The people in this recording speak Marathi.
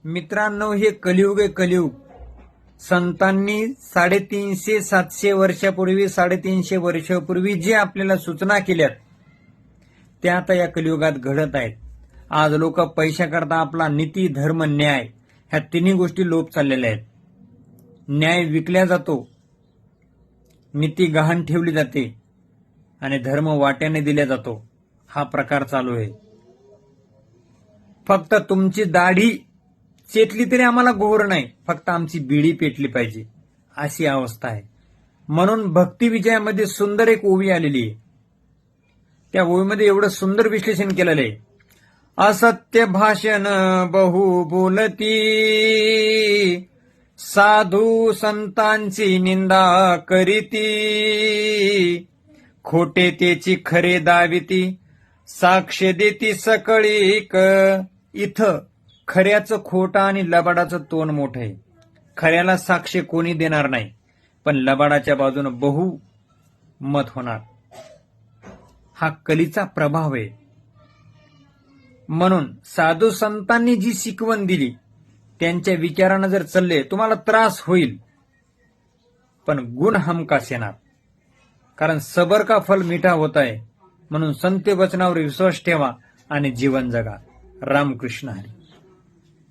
मित्रांनो, हे कलियुग आहे, कलियुग. संतांनी 350-700 वर्षापूर्वी, 350 वर्षापूर्वी जे आपल्याला सूचना केल्यात त्या आता या कलियुगात घडत आहेत. आज लोक पैशाकरता आपला नीती, धर्म, न्याय ह्या तिन्ही गोष्टी लोप चाललेल्या आहेत. न्याय विकल्या जातो, नीती गहाण ठेवली जाते आणि धर्म वाट्याने दिला जातो. हा प्रकार चालू आहे. फक्त तुमची दाढी चेतली तरी आम्हाला घोर नाही, फक्त आमची बिडी पेटली पाहिजे, अशी अवस्था आहे. म्हणून भक्ती विजयामध्ये सुंदर एक ओवी आलेली आहे. त्या ओवीमध्ये एवढं सुंदर विश्लेषण केलेलं आहे. असत्य भाषण बहु बोलती, साधू संतांची निंदा करीती, खोटे तेची खरे दाविती, साक्ष देती सकळीक. इथं खऱ्याचं खोटं आणि लबाडाचं तोंड मोठं आहे. खऱ्याला साक्ष कोणी देणार नाही, पण लबाडाच्या बाजूने बहुमत होणार. हा कलीचा प्रभाव आहे. म्हणून साधू संतांनी जी शिकवण दिली त्यांच्या विचारानं जर चालले, तुम्हाला त्रास होईल पण गुण हमखास येणार. कारण सबर का फल मीठा होता है. म्हणून संत वचनावर विश्वास ठेवा आणि जीवन जगा. रामकृष्ण हरी.